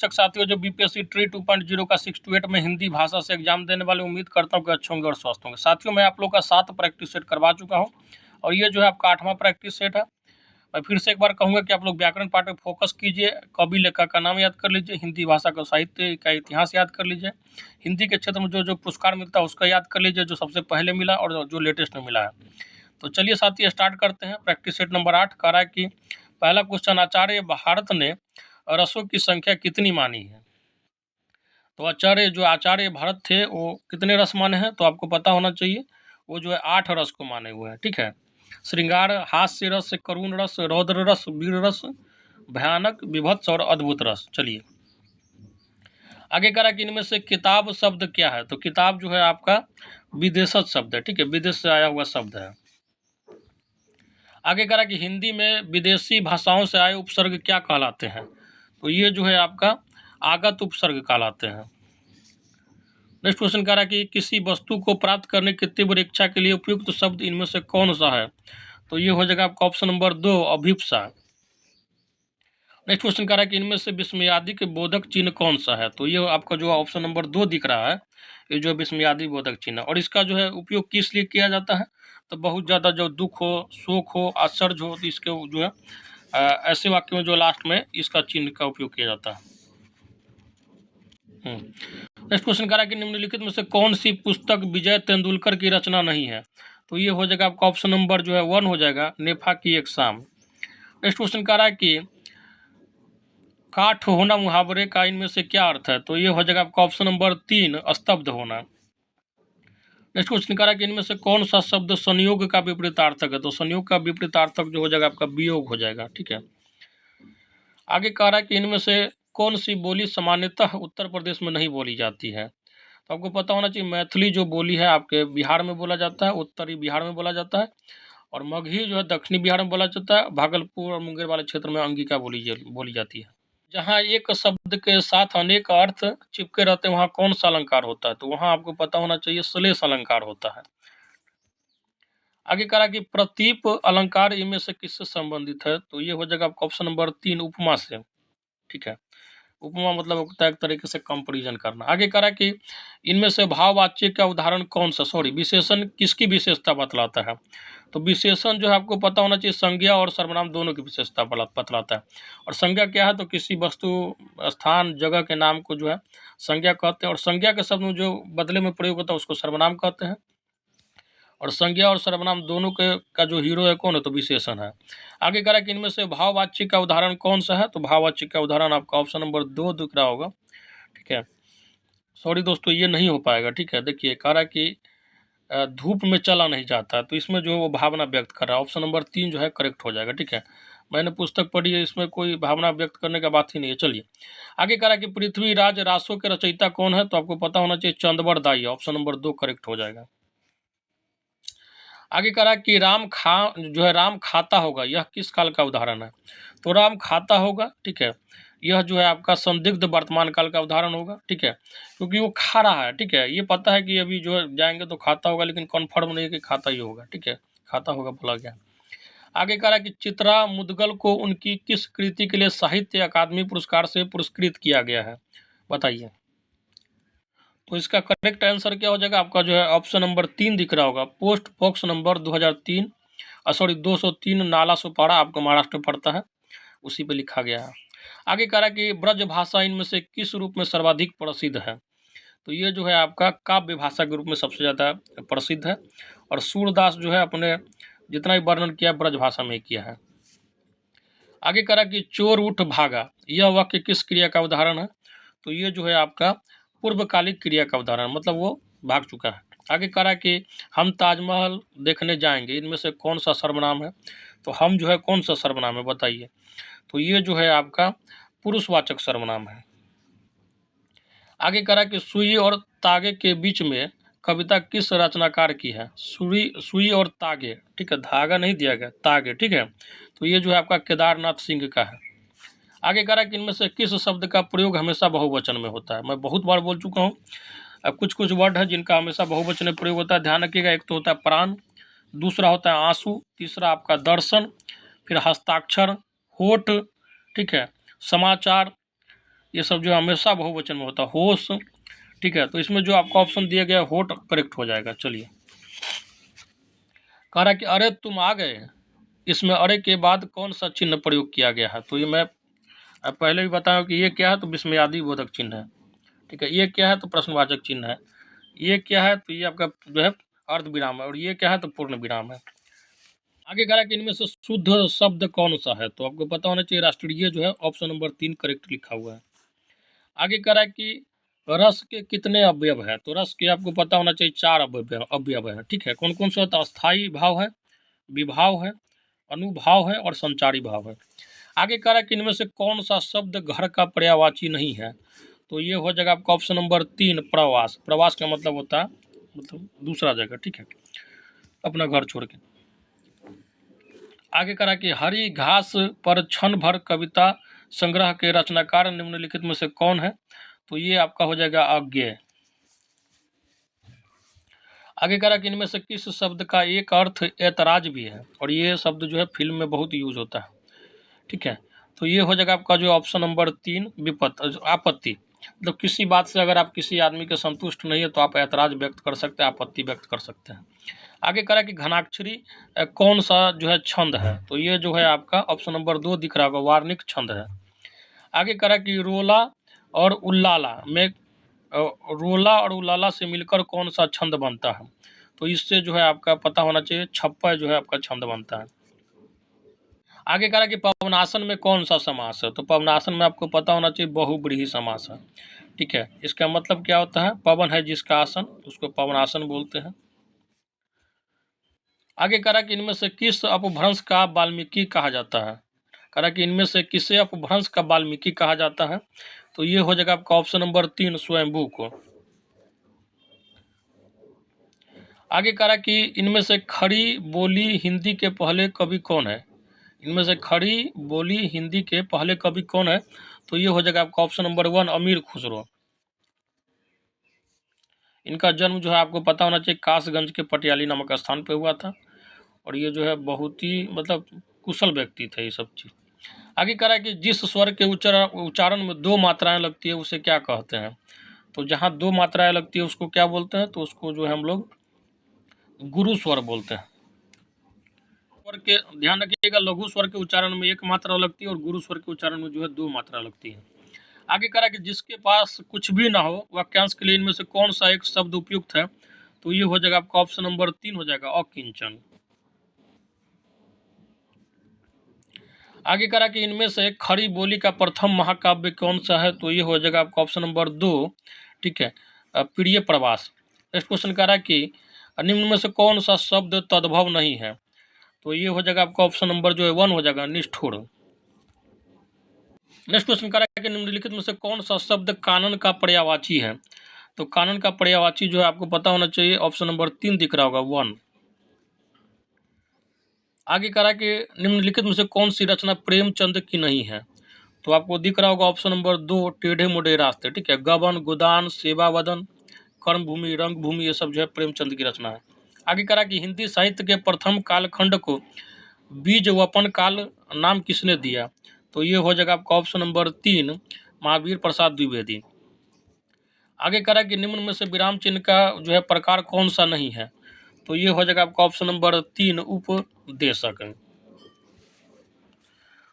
शिक्षक साथियों जो बीपीएससी ट्री 2.0 का 6 to 8 में हिंदी भाषा से एग्जाम देने वाले, उम्मीद करता हूँ कि अच्छे होंगे और स्वस्थ होंगे। साथियों मैं आप लोग का 7 प्रैक्टिस सेट करवा चुका हूँ और ये जो है आपका 8वां प्रैक्टिस सेट है। मैं फिर से एक बार कहूँगा कि आप लोग व्याकरण पाठ पे फोकस कीजिए, कवि लेखक का नाम याद कर लीजिए, हिंदी भाषा का साहित्य का इतिहास याद कर लीजिए, हिंदी के क्षेत्र में जो जो पुरस्कार मिलता है उसका याद कर लीजिए, जो सबसे पहले मिला और जो लेटेस्ट में मिला है। तो चलिए साथी स्टार्ट करते हैं। प्रैक्टिस सेट नंबर 8 कह रहा है कि पहला क्वेश्चन, आचार्य भारत ने रसों की संख्या कितनी मानी है? तो आचार्य भरत थे वो कितने रस माने हैं? तो आपको पता होना चाहिए, वो जो है 8 रस को माने हुए हैं। ठीक है, श्रृंगार, हास्य रस, करुण रस, रौद्र रस, वीर रस, भयानक, विभत्स और अद्भुत रस। चलिए आगे कह रहा है कि इनमें से किताब शब्द क्या है? तो किताब जो है आपका विदेशज शब्द है। ठीक है, विदेश से आया हुआ शब्द है। आगे कह रहा है कि हिंदी में विदेशी भाषाओं से आए उपसर्ग क्या कहलाते हैं? तो ये जो है आपका आगत उपसर्ग कहलाते हैं। नेक्स्ट क्वेश्चन कह रहा है कि किसी वस्तु को प्राप्त करने की तीव्र इच्छा के लिए उपयुक्त शब्द इनमें से कौन सा है? तो ये हो जाएगा आपका ऑप्शन नंबर 2, अभिप्सा। नेक्स्ट क्वेश्चन कह रहा है कि इनमें से विस्मयादि के बोधक चिन्ह कौन सा है? तो ये आपका जो ऑप्शन नंबर 2 दिख रहा है, ये जो विस्मयादि बोधक चिन्ह, और इसका जो है उपयोग किस लिए किया जाता है? तो बहुत ज़्यादा जो दुख हो, शोक हो, आश्चर्य हो, तो इसके जो है ऐसे वाक्य में जो लास्ट में इसका चिन्ह का उपयोग किया जाता है। नेक्स्ट क्वेश्चन कह रहा है कि निम्नलिखित में से कौन सी पुस्तक विजय तेंदुलकर की रचना नहीं है? तो ये हो जाएगा आपका ऑप्शन नंबर जो है 1 हो जाएगा, नेफा की एक शाम। नेक्स्ट क्वेश्चन कह रहा है कि काठ होना मुहावरे का इनमें से क्या अर्थ है? तो ये हो जाएगा आपका ऑप्शन नंबर 3, स्तब्ध होना। नेक्स्ट क्वेश्चन कह रहा है कि इनमें से कौन सा शब्द संयोग का विपरीतार्थक है? तो संयोग का विपरीतार्थक जो हो जाएगा आपका वियोग हो जाएगा। ठीक है, आगे कह रहा है कि इनमें से कौन सी बोली सामान्यतः उत्तर प्रदेश में नहीं बोली जाती है? तो आपको पता होना चाहिए, मैथिली जो बोली है आपके बिहार में बोला जाता है, उत्तरी बिहार में बोला जाता है, और मगही जो है दक्षिणी बिहार में बोला जाता है। भागलपुर और मुंगेर वाले क्षेत्र में अंगिका बोली जाती है। जहाँ एक शब्द के साथ अनेक अर्थ चिपके रहते हैं वहाँ कौन सा अलंकार होता है? तो वहाँ आपको पता होना चाहिए, श्लेष अलंकार होता है। आगे कह रहा कि प्रतीप अलंकार इनमें से किससे संबंधित है? तो ये हो जाएगा आपका ऑप्शन नंबर 3, उपमा से। ठीक है, उपमा मतलब होता है एक तरीके से कंपैरिजन करना। आगे कह रहा है कि इनमें से भाववाच्य का उदाहरण कौन सा, विशेषण किसकी विशेषता बतलाता है? तो विशेषण जो है आपको पता होना चाहिए, संज्ञा और सर्वनाम दोनों की विशेषता बतलाता है। और संज्ञा क्या है? तो किसी वस्तु, स्थान, जगह के नाम को जो है संज्ञा कहते हैं, और संज्ञा के शब्द में जो बदले में प्रयोग होता है उसको सर्वनाम कहते हैं। और संज्ञा और सर्वनाम दोनों के का जो हीरो है कौन है? तो विशेषण है। आगे कह रहा है कि इनमें से भाववाच्य का उदाहरण कौन सा है? तो भाववाच्य का उदाहरण आपका ऑप्शन नंबर 2 दिख रहा होगा। ठीक है, दोस्तों ये नहीं हो पाएगा। ठीक है, देखिए कह रहा है कि धूप में चला नहीं जाता, तो इसमें जो वो भावना व्यक्त कर रहा है, ऑप्शन नंबर 3 जो है करेक्ट हो जाएगा। ठीक है, मैंने पुस्तक पढ़ी है, इसमें कोई भावना व्यक्त करने का बात ही नहीं है। चलिए आगे कह रहा है कि पृथ्वीराज रासो के रचयिता कौन है? तो आपको पता होना चाहिए, चंदबर दाई, ऑप्शन नंबर 2 करेक्ट हो जाएगा। आगे कह रहा है कि राम खाता होगा, यह किस काल का उदाहरण है? तो राम खाता होगा, ठीक है, यह जो है आपका संदिग्ध वर्तमान काल का उदाहरण होगा। ठीक है, क्योंकि वो खा रहा है। ठीक है, ये पता है कि अभी जो है जाएंगे तो खाता होगा, लेकिन कन्फर्म नहीं है कि खाता ही होगा। ठीक है, खाता होगा बोला गया। आगे कह रहा है कि चित्रा मुदगल को उनकी किस कृति के लिए साहित्य अकादमी पुरस्कार से पुरस्कृत किया गया है? बताइए। तो इसका करेक्ट आंसर क्या हो जाएगा? आपका जो है ऑप्शन नंबर 3 दिख रहा होगा, पोस्ट बॉक्स नंबर 203 नाला सुपारा, आपको महाराष्ट्र में पड़ता है, उसी पे लिखा गया है। आगे कह रहा है कि ब्रज भाषा इनमें से किस रूप में सर्वाधिक प्रसिद्ध है? तो ये जो है आपका काव्य भाषा के रूप में सबसे ज़्यादा प्रसिद्ध है, और सूरदास जो है अपने जितना भी वर्णन किया ब्रज भाषा में किया है। आगे कह रहा है कि चोर उठ भागा, यह वाक्य किस क्रिया का उदाहरण है? तो ये जो है आपका पूर्वकालिक क्रिया का उदाहरण, मतलब वो भाग चुका है। आगे कह रहा है कि हम ताजमहल देखने जाएंगे, इनमें से कौन सा सर्वनाम है? तो हम जो है कौन सा सर्वनाम है बताइए? तो ये जो है आपका पुरुषवाचक सर्वनाम है। आगे कह रहा है कि सुई और तागे के बीच में कविता किस रचनाकार की है? सुई और तागे, ठीक है, धागा नहीं दिया गया, तागे। ठीक है, तो ये जो है आपका केदारनाथ सिंह का है। आगे कह रहा है कि इनमें से किस शब्द का प्रयोग हमेशा बहुवचन में होता है? मैं बहुत बार बोल चुका हूँ। अब कुछ कुछ वर्ड है जिनका हमेशा बहुवचन में प्रयोग होता है, ध्यान रखिएगा। एक तो होता है प्राण, दूसरा होता है आंसू, तीसरा आपका दर्शन, फिर हस्ताक्षर, होठ, ठीक है, समाचार, ये सब जो है हमेशा बहुवचन में होता है, होश, ठीक है। तो इसमें जो आपका ऑप्शन दिया गया होट करेक्ट हो जाएगा। चलिए, कह रहा है कि अरे तुम आ गए, इसमें अरे के बाद कौन सा चिन्ह प्रयोग किया गया है? तो ये मैं पहले भी बताया कि ये क्या है, तो विस्मयादि बोधक चिन्ह है, ठीक है। ये क्या है, तो प्रश्नवाचक चिन्ह है। ये क्या है, तो ये आपका जो है अर्ध विराम है। और ये क्या है, तो पूर्ण विराम है। आगे कह रहा है कि इनमें से शुद्ध शब्द कौन सा है? तो आपको पता होना चाहिए राष्ट्रीय जो है ऑप्शन नंबर 3 करेक्ट लिखा हुआ है। आगे कह रहा है कि रस के कितने अवयव है? तो रस के आपको पता होना चाहिए 4 अवयव है, ठीक है। कौन कौन सा होता है? अस्थायी भाव है, विभाव है, अनुभाव है और संचारी भाव है। आगे कह रहा है कि इनमें से कौन सा शब्द घर का पर्यायवाची नहीं है? तो ये हो जाएगा आपका ऑप्शन नंबर 3 प्रवास। प्रवास का मतलब होता है मतलब दूसरा जगह, ठीक है, अपना घर छोड़ के। आगे करा कि हरी घास पर क्षण भर कविता संग्रह के रचनाकार निम्नलिखित में से कौन है? तो ये आपका हो जाएगा अज्ञेय। आगे करा कि इनमें से किस शब्द का एक अर्थ ऐतराज भी है? और ये शब्द जो है फिल्म में बहुत यूज होता है, ठीक है। तो ये हो जाएगा आपका जो ऑप्शन नंबर 3 आपत्ति। मतलब किसी बात से अगर आप किसी आदमी के संतुष्ट नहीं है तो आप ऐतराज व्यक्त कर सकते हैं, आपत्ति व्यक्त कर सकते हैं। आगे करा कि घनाक्षरी कौन सा जो है छंद है? तो ये जो है आपका ऑप्शन नंबर 2 दिख रहा होगा, वार्णिक छंद है। आगे करा कि रोला और उल्लाला में रोला और उल्लाला से मिलकर कौन सा छंद बनता है? तो इससे जो है आपका पता होना चाहिए छप्पा जो है आपका छंद बनता है। आगे करा कि पवनासन में कौन सा समास है? तो पवनासन में आपको पता होना चाहिए बहुव्रीहि समास है, ठीक है। इसका मतलब क्या होता है? पवन है जिसका आसन, उसको पवनासन बोलते हैं। आगे करा कि इनमें से किस अपभ्रंश का वाल्मीकि कहा जाता है? करा कि इनमें से किसे अपभ्रंश का वाल्मीकि कहा जाता है? तो ये हो जाएगा आपका ऑप्शन नंबर 3 स्वयंभू को। आगे करा कि इनमें से खड़ी बोली हिंदी के पहले कवि कौन है? इनमें से खड़ी बोली हिंदी के पहले कवि कौन है? तो ये हो जाएगा आपका ऑप्शन नंबर 1 अमीर खुसरो। इनका जन्म जो है आपको पता होना चाहिए कासगंज के पटियाली नामक स्थान पे हुआ था। और ये जो है बहुत ही मतलब कुशल व्यक्ति थे ये सब चीज़। आगे कह रहा है कि जिस स्वर के उच्चारण में 2 मात्राएं लगती है उसे क्या कहते हैं? तो जहाँ 2 मात्राएं लगती है उसको क्या बोलते हैं? तो उसको जो है हम लोग गुरु स्वर बोलते हैं। स्वर के ध्यान रखिएगा, लघु स्वर के उच्चारण में 1 मात्रा लगती है और गुरु स्वर के उच्चारण में जो है 2 मात्रा लगती है। आगे कह रहा है कि जिसके पास कुछ भी ना हो वाक्यांश के लिए इनमें से कौन सा एक शब्द उपयुक्त है? तो ये हो जाएगा आपका ऑप्शन नंबर 3 हो जाएगा अकिंचन। आगे करा कि इनमें से खड़ी बोली का प्रथम महाकाव्य कौन सा है? तो ये हो जाएगा आपका ऑप्शन नंबर 2, ठीक है, प्रिय प्रवास। नेक्स्ट क्वेश्चन कह रहा है कि निम्न में से कौन सा शब्द तद्भव नहीं है? तो ये हो जाएगा आपका ऑप्शन नंबर जो है 1 हो जाएगा निष्ठुर। नेक्स्ट क्वेश्चन कह रहा है कि निम्नलिखित में से कौन सा शब्द कानन का पर्यायवाची है? तो कानन का पर्यायवाची जो है आपको पता होना चाहिए ऑप्शन नंबर 3 दिख रहा होगा 1। आगे कह रहा है कि निम्नलिखित में से कौन सी रचना प्रेमचंद की नहीं है? तो आपको दिख रहा होगा ऑप्शन नंबर 2 टेढ़े मोढ़े रास्ते, ठीक है। गबन, गोदान, सेवावदन, कर्मभूमि, रंगभूमि ये सब जो है प्रेमचंद की रचना है। आगे करा कि हिंदी साहित्य के प्रथम कालखंड को बीजवपन काल नाम किसने दिया? तो ये हो जाएगा आपका ऑप्शन नंबर 3 महावीर प्रसाद द्विवेदी। आगे करा कि निम्न में से विराम चिन्ह का जो है प्रकार कौन सा नहीं है? तो ये हो जाएगा आपका ऑप्शन नंबर 3 उपदेशक।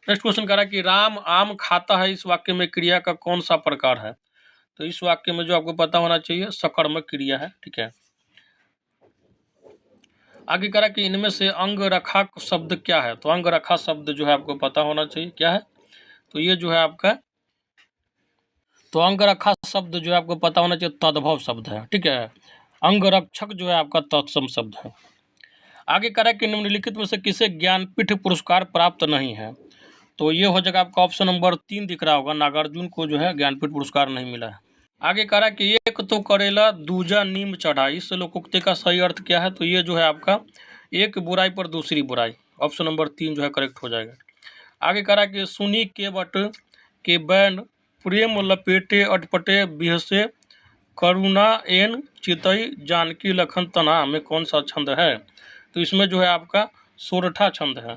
नेक्स्ट क्वेश्चन कह रहा है कि राम आम खाता है, इस वाक्य में क्रिया का कौन सा प्रकार है? तो इस वाक्य में जो आपको पता होना चाहिए सकर्मक क्रिया है, ठीक है। आगे कह रहा है कि इनमें से अंग रखा शब्द क्या है? तो अंग रखा शब्द जो है आपको पता होना चाहिए क्या है? तो ये जो है आपका तो अंग रखा शब्द जो है आपको पता होना चाहिए तद्भव शब्द है, ठीक है। अंग रक्षक जो है आपका तत्सम शब्द है। आगे कह रहा है कि निम्नलिखित में से किसे ज्ञानपीठ पुरस्कार प्राप्त नहीं है? तो ये हो जाएगा आपका ऑप्शन नंबर 3 दिख रहा होगा नागार्जुन को जो है ज्ञानपीठ पुरस्कार नहीं मिला है। आगे कह रहा है कि एक तो करेला दूजा नीम चढ़ा, इस लोकोक्ति का सही अर्थ क्या है? तो ये जो है आपका एक बुराई पर दूसरी बुराई, ऑप्शन नंबर 3 जो है करेक्ट हो जाएगा। आगे कह रहा है कि सुनी के बट के बैन प्रेम लपेटे अटपटे बिहसे करुणा एन चितई जानकी लखन तना में कौन सा छंद है? तो इसमें जो है आपका सोरठा छंद है।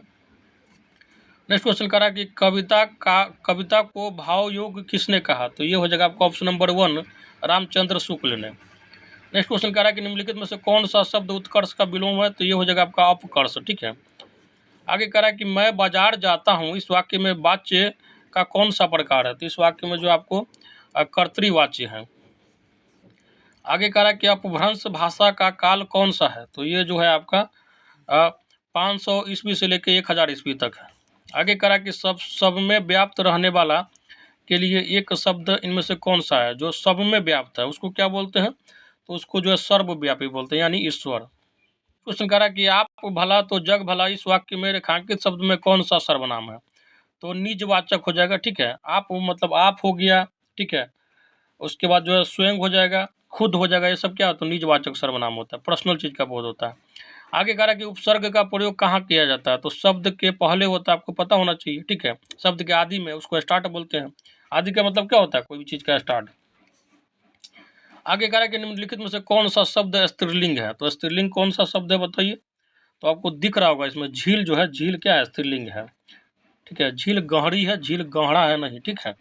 नेक्स्ट क्वेश्चन करा कि कविता को भाव योग किसने कहा, तो ये हो जाएगा आपका ऑप्शन नंबर 1 रामचंद्र शुक्ल ने। नेक्स्ट क्वेश्चन कह रहा है कि निम्नलिखित में से कौन सा शब्द उत्कर्ष का विलोम है, तो ये हो जाएगा आपका अपकर्ष। ठीक है, आगे कह रहा है कि मैं बाजार जाता हूँ, इस वाक्य में वाच्य का कौन सा प्रकार है, तो इस वाक्य में जो आपको कर्तृवाच्य है। आगे कह रहा है कि अपभ्रंश भाषा का काल कौन सा है, तो ये जो है आपका 500 ईस्वी से लेकर 1000 ईस्वी तक है। आगे कह रहा है कि सब में व्याप्त रहने वाला के लिए एक शब्द इनमें से कौन सा है, जो सब में व्याप्त है उसको क्या बोलते हैं, तो उसको जो है सर्वव्यापी बोलते हैं, यानी ईश्वर। क्वेश्चन कह रहा है कि आप भला तो जग भला, इस वाक्य में रेखांकित शब्द में कौन सा सर्वनाम है, तो निजवाचक हो जाएगा। ठीक है, आप मतलब आप हो गया, ठीक है, उसके बाद जो है स्वयं हो जाएगा, खुद हो जाएगा, ये सब क्या होता है, निजवाचक सर्वनाम होता है, पर्सनल चीज का बोध होता है। आगे कह रहा है कि उपसर्ग का प्रयोग कहाँ किया जाता है, तो शब्द के पहले होता है, आपको पता होना चाहिए। ठीक है, शब्द के आदि में, उसको स्टार्ट बोलते हैं। आदि का मतलब क्या होता है, कोई भी चीज का स्टार्ट। आगे कह रहा है कि निम्नलिखित में से कौन सा शब्द स्त्रीलिंग है, तो स्त्रीलिंग कौन सा शब्द है बताइए, तो आपको दिख रहा होगा इसमें झील जो है, झील क्या है, स्त्रीलिंग है। ठीक है, झील गहरी है, झील गहरा है नहीं। ठीक है,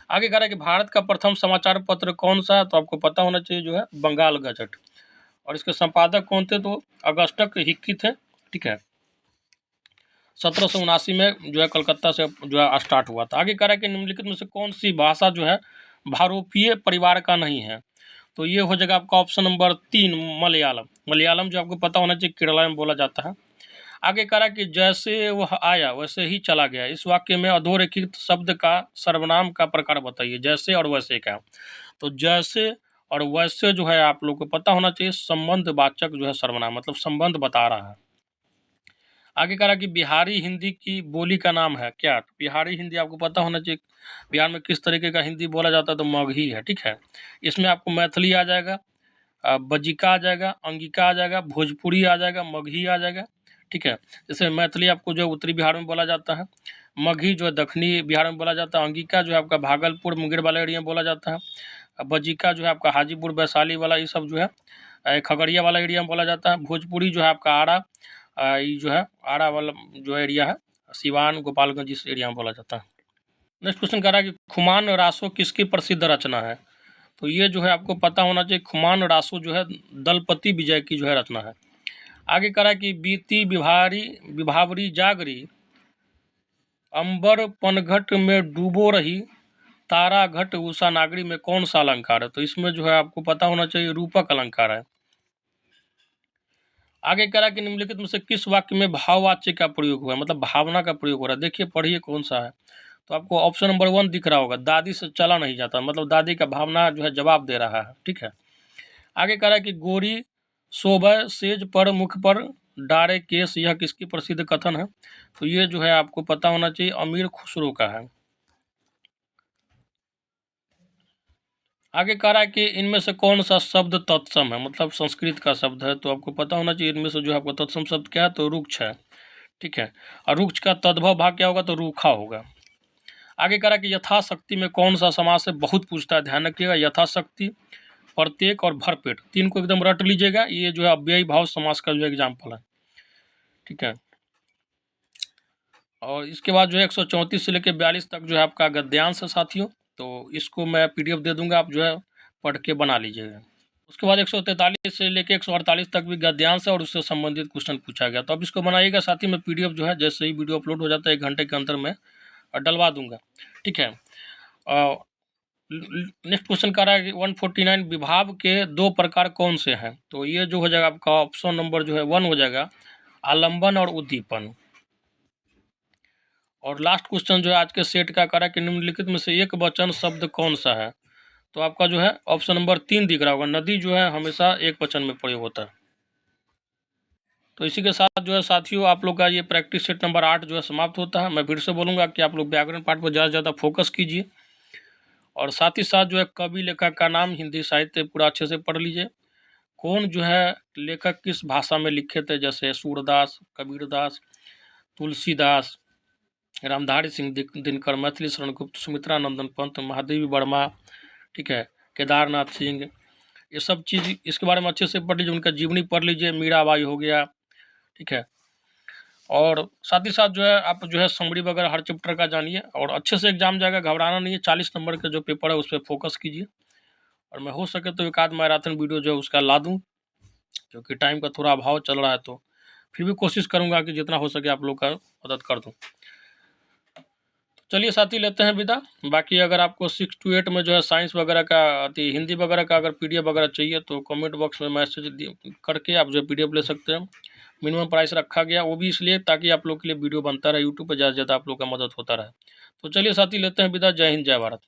आगे कह रहा है कि भारत का प्रथम समाचार पत्र कौन सा है, तो आपको पता होना चाहिए जो है बंगाल गजट, और इसके संपादक कौन थे, तो अगस्टक हिक्की थे। ठीक है, 1779 में जो है कलकत्ता से जो है स्टार्ट हुआ था। आगे कह रहा है कि निम्नलिखित में से कौन सी भाषा जो है भारोपीय परिवार का नहीं है, तो ये हो जाएगा आपका ऑप्शन नंबर 3 मलयालम। मलयालम जो आपको पता होना चाहिए केरला में बोला जाता है। आगे कह रहा है कि जैसे वह आया वैसे ही चला गया, इस वाक्य में अधोरेखित शब्द का सर्वनाम का प्रकार बताइए, जैसे और वैसे का, तो जैसे और वैसे जो है आप लोग को पता होना चाहिए संबंध वाचक जो है सर्वनाम, मतलब संबंध बता रहा है। आगे कह रहा है कि बिहारी हिंदी की बोली का नाम है क्या, बिहारी हिंदी आपको पता होना चाहिए बिहार में किस तरीके का हिंदी बोला जाता है, तो मगही है। ठीक है, इसमें आपको मैथिली आ जाएगा, बजिका आ जाएगा, अंगिका आ जाएगा, भोजपुरी आ जाएगा, मगही आ जाएगा। ठीक है, जैसे मैथिली आपको जो उत्तरी बिहार में बोला जाता है, मगही जो है दक्षिणी बिहार में बोला जाता है, अंगिका जो है आपका भागलपुर मुंगेर वाला एरिया में बोला जाता है, बजिका जो है आपका हाजीपुर वैशाली वाला, ये सब जो है खगड़िया वाला एरिया में बोला जाता है। भोजपुरी जो है आपका आरा, ये जो है आरा वाला जो एरिया है, सिवान गोपालगंज इस एरिया में बोला जाता है। नेक्स्ट क्वेश्चन कह रहा है कि खुमान रासो किसकी प्रसिद्ध रचना है, तो ये जो है आपको पता होना चाहिए खुमान रासो जो है दलपति विजय की जो है रचना है। आगे कह रहा है कि बीती विभावरी जागरी, अंबर पनघट में डूबो रही, तारा घट उषा नागरी में कौन सा अलंकार है, तो इसमें जो है आपको पता होना चाहिए रूपक अलंकार है। आगे कह रहा है कि निम्नलिखित में से किस वाक्य में भाववाच्य का प्रयोग हुआ है, मतलब भावना का प्रयोग हो रहा है, देखिए पढ़िए कौन सा है, तो आपको ऑप्शन नंबर 1 दिख रहा होगा, दादी से चला नहीं जाता, मतलब दादी का भावना जो है जवाब दे रहा है। ठीक है, आगे कह रहा है कि गोरी शोभा सेज पर मुख पर डारे केस, यह किसकी प्रसिद्ध कथन है, तो ये जो है आपको पता होना चाहिए अमीर खुसरो का है। आगे कह रहा है कि इनमें से कौन सा शब्द तत्सम है, मतलब संस्कृत का शब्द है, तो आपको पता होना चाहिए इनमें से जो है आपको तत्सम शब्द क्या है, तो रुक्ष है। ठीक है, और रुक्ष का तद्भव भाग क्या होगा, तो रूखा होगा। आगे कह रहा है कि यथाशक्ति में कौन सा समास है, बहुत पूछता है, ध्यान रखिएगा, यथाशक्ति, प्रत्येक और भरपेट, तीन को एकदम रट लीजिएगा, ये जो है अव्ययी भाव समास का जो एग्जाम्पल है। ठीक है, और इसके बाद जो है 134 से लेकर 42 तक जो है आपका गद्यांश है साथियों, तो इसको मैं पीडीएफ दे दूंगा, आप जो है पढ़ के बना लीजिएगा। उसके बाद 143 से लेकर 148 तक भी गद्यांश है और उससे संबंधित क्वेश्चन पूछा गया, तो अब इसको बनाइएगा साथ ही में पीडीएफ जो है जैसे ही वीडियो अपलोड हो जाता है 1 घंटे के अंतर में डलवा दूंगा। ठीक है, नेक्स्ट क्वेश्चन कर रहा है कि 149 विभाव के 2 प्रकार कौन से हैं, तो ये जो हो जाएगा आपका ऑप्शन नंबर जो है 1 हो जाएगा, आलंबन और उद्दीपन। और लास्ट क्वेश्चन जो है आज के सेट का कर रहा है कि निम्नलिखित में से एक वचन शब्द कौन सा है, तो आपका जो है ऑप्शन नंबर 3 दिख रहा होगा, नदी जो है हमेशा एक वचन में प्रयोग होता है। तो इसी के साथ जो है साथियों आप लोग का ये प्रैक्टिस सेट नंबर 8 जो है समाप्त होता है। मैं फिर से बोलूँगा कि आप लोग व्याकरण पाठ पर ज़्यादा से ज़्यादा फोकस कीजिए, और साथ ही साथ जो है कवि लेखक का नाम, हिंदी साहित्य पूरा अच्छे से पढ़ लीजिए, कौन जो है लेखक किस भाषा में लिखे थे, जैसे सूरदास, कबीरदास, तुलसीदास, रामधारी सिंह दिनकर, मैथिली शरण गुप्त, सुमित्रा नंदन पंत, महादेवी वर्मा, ठीक है, केदारनाथ सिंह, ये सब चीज़ इसके बारे में अच्छे से पढ़ लीजिए, उनका जीवनी पढ़ लीजिए, मीराबाई हो गया। ठीक है, और साथ ही साथ जो है आप जो है समरी वगैरह हर चैप्टर का जानिए और अच्छे से एग्जाम जाएगा, घबराना नहीं है। 40 नंबर का जो पेपर है उस पर फोकस कीजिए और मैं हो सके तो एक आध मैराथन वीडियो जो है उसका ला दूँ, क्योंकि टाइम का थोड़ा अभाव चल रहा है, तो फिर भी कोशिश करूँगा कि जितना हो सके आप लोग का मदद कर दूँ। चलिए साथी, लेते हैं विदा। बाकी अगर आपको 6 to 8 में जो है साइंस वगैरह का हिंदी वगैरह का अगर PDF वगैरह चाहिए तो कमेंट बॉक्स में मैसेज करके आप जो है PDF ले सकते हैं। मिनिमम प्राइस रखा गया, वो भी इसलिए ताकि आप लोग के लिए वीडियो बनता रहे, यूट्यूब पर ज़्यादा से ज़्यादा आप लोग का मदद होता रहे। तो चलिए साथी, लेते हैं विदा। जय हिंद, जय भारत।